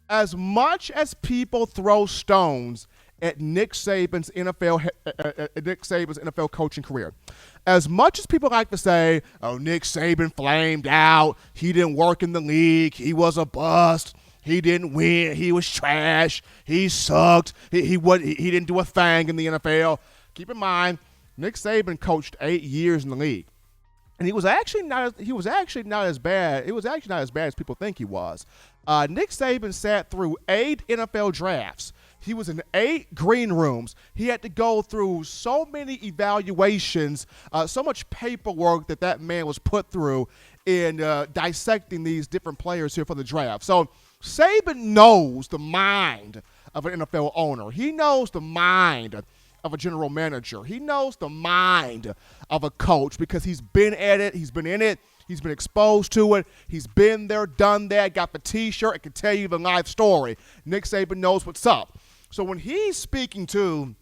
As much as people throw stones at Nick Saban's NFL coaching career, as much as people like to say, "Oh, Nick Saban flamed out. He didn't work in the league. He was a bust. He didn't win. He was trash. He sucked. He didn't do a thing in the NFL." Keep in mind, Nick Saban coached 8 years in the league. And he was actually not as bad. It was actually not as bad as people think he was. Nick Saban sat through 8 NFL drafts. He was in 8 green rooms. He had to go through so many evaluations, so much paperwork that man was put through in dissecting these different players here for the draft. So Saban knows the mind of an NFL owner. He knows the mind of a general manager. He knows the mind of a coach because he's been at it, he's been in it, he's been exposed to it, he's been there, done that, got the t-shirt, and can tell you the life story. Nick Saban knows what's up. So when he's speaking to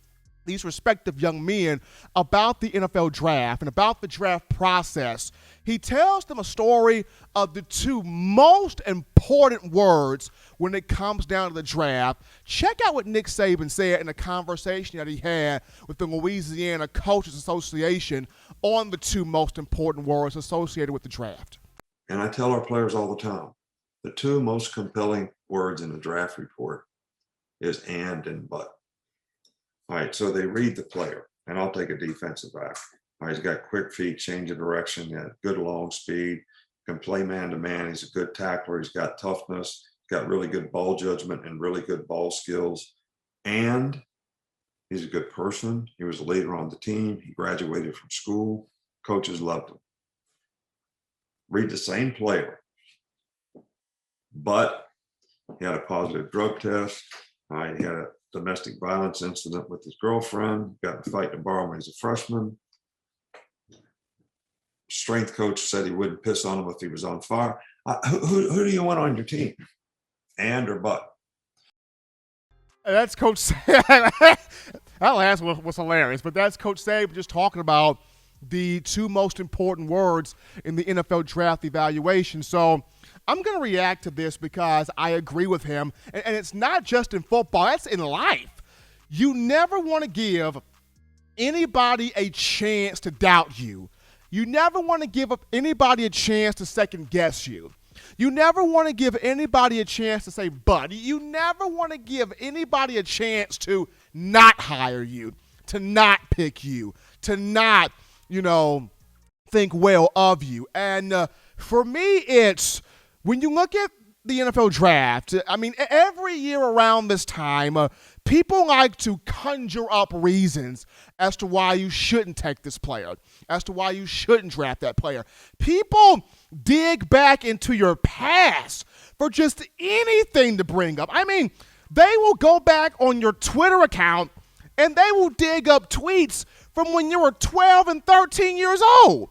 these respective young men about the NFL draft and about the draft process, he tells them a story of the 2 most important words when it comes down to the draft. Check out what Nick Saban said in a conversation that he had with the Louisiana Coaches Association on the 2 most important words associated with the draft. And I tell our players all the time, the 2 most compelling words in the draft report is and but. All right, so they read the player, and I'll take a defensive back. All right, he's got quick feet, change of direction, good long speed, can play man-to-man. He's a good tackler. He's got toughness, got really good ball judgment and really good ball skills. And he's a good person. He was a leader on the team. He graduated from school. Coaches loved him. Read the same player, but he had a positive drug test. He had a domestic violence incident with his girlfriend, got in a fight in a bar when he was a freshman. Strength coach said he wouldn't piss on him if he was on fire. Who do you want on your team? And or but? That's Coach Saban. That last one was hilarious, but that's Coach Saban just talking about the 2 most important words in the NFL draft evaluation. So I'm going to react to this because I agree with him. And it's not just in football, that's in life. You never want to give anybody a chance to doubt you. You never want to give anybody a chance to second guess you. You never want to give anybody a chance to say, but. You never want to give anybody a chance to not hire you, to not pick you, to not, think well of you. And for me, it's when you look at the NFL draft, I mean, every year around this time, people like to conjure up reasons as to why you shouldn't take this player, as to why you shouldn't draft that player. People dig back into your past for just anything to bring up. I mean, they will go back on your Twitter account and they will dig up tweets from when you were 12 and 13 years old.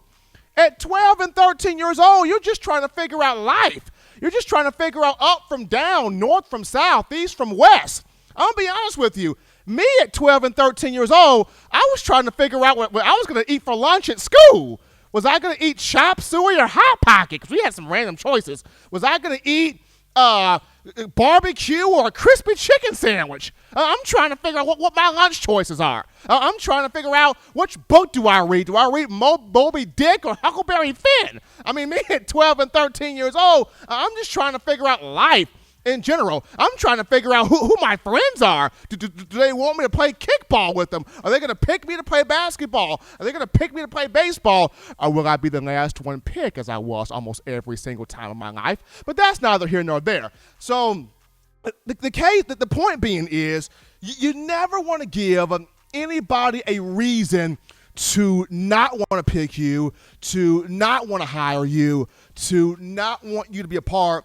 At 12 and 13 years old, you're just trying to figure out life. You're just trying to figure out up from down, north from south, east from west. I'm going to be honest with you. Me at 12 and 13 years old, I was trying to figure out what I was going to eat for lunch at school. Was I going to eat chop suey or Hot Pocket? Because we had some random choices. Was I going to eat barbecue or a crispy chicken sandwich? I'm trying to figure out what my lunch choices are. I'm trying to figure out which book do I read. Do I read Moby Dick or Huckleberry Finn? I mean, me at 12 and 13 years old, I'm just trying to figure out life in general. I'm trying to figure out who my friends are. Do they want me to play kickball with them? Are they going to pick me to play basketball? Are they going to pick me to play baseball? Or will I be the last one picked, as I was almost every single time in my life? But that's neither here nor there. So the point being is you never want to give anybody a reason to not want to pick you, to not want to hire you, to not want you to be a part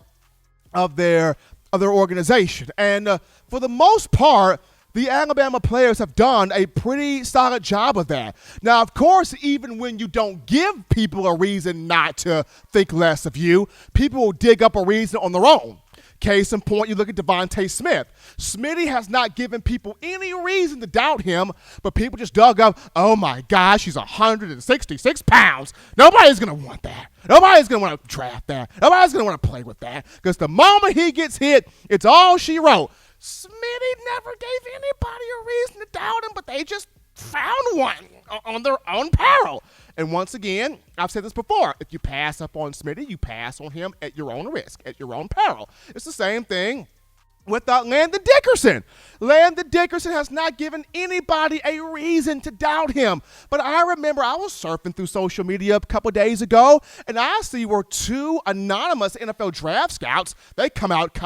of their organization. And for the most part, the Alabama players have done a pretty solid job of that. Now, of course, even when you don't give people a reason not to think less of you, people will dig up a reason on their own. Case in point, you look at Devontae Smith. Smitty has not given people any reason to doubt him, but people just dug up, oh my gosh, he's 166 pounds. Nobody's going to want that. Nobody's going to want to draft that. Nobody's going to want to play with that. Because the moment he gets hit, it's all she wrote. Smitty never gave anybody a reason to doubt him, but they just found one on their own peril. And once again, I've said this before, if you pass up on Smitty, you pass on him at your own risk, at your own peril. It's the same thing with Landon Dickerson. Landon Dickerson has not given anybody a reason to doubt him. But I remember I was surfing through social media a couple days ago, and I see where two anonymous NFL draft scouts, they come up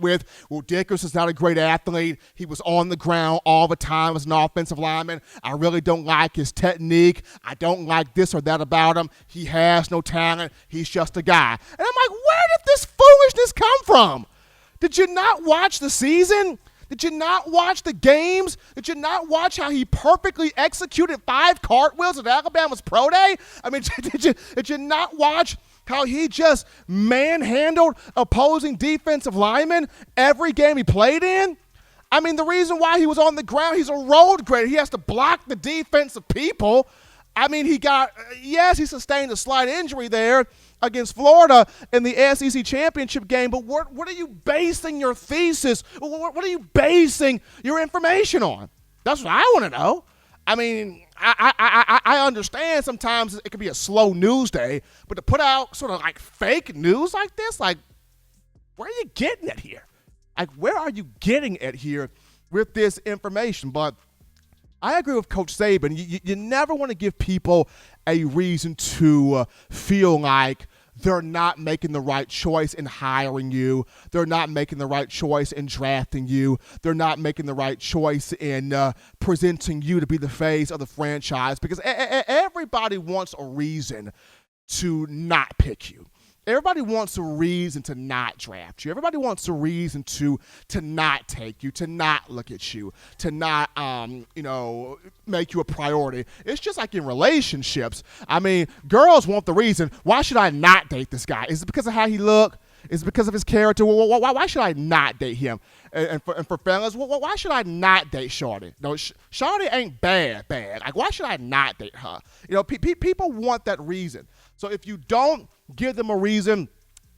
with, well, Dickerson's not a great athlete. He was on the ground all the time as an offensive lineman. I really don't like his technique. I don't like this or that about him. He has no talent. He's just a guy. And I'm like, where did this foolishness come from? Did you not watch the season? Did you not watch the games? Did you not watch how he perfectly executed 5 cartwheels at Alabama's Pro Day? I mean, did you not watch how he just manhandled opposing defensive linemen every game he played in? I mean, the reason why he was on the ground, he's a road grader. He has to block the defensive people. I mean, he sustained a slight injury there against Florida in the SEC championship game, but what are you basing your thesis, what are you basing your information on? That's what I want to know. I mean, I understand sometimes it can be a slow news day, but to put out sort of like fake news like this, like, where are you getting it here? Like, where are you getting it here with this information? But I agree with Coach Saban. You never want to give people a reason to feel like they're not making the right choice in hiring you. They're not making the right choice in drafting you. They're not making the right choice in presenting you to be the face of the franchise, because everybody wants a reason to not pick you. Everybody wants a reason to not draft you. Everybody wants a reason to not take you, to not look at you, to not, make you a priority. It's just like in relationships. I mean, girls want the reason, why should I not date this guy? Is it because of how he look? Is it because of his character? Why should I not date him? And for fellas, why should I not date Shawty? No, Shawty ain't bad. Like, why should I not date her? People want that reason. So if you don't give them a reason,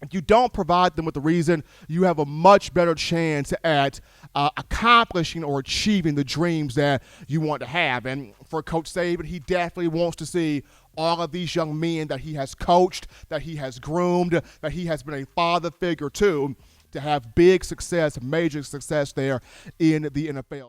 if you don't provide them with a reason, you have a much better chance at accomplishing or achieving the dreams that you want to have. And for Coach Saban, he definitely wants to see all of these young men that he has coached, that he has groomed, that he has been a father figure to have big success, major success there in the NFL.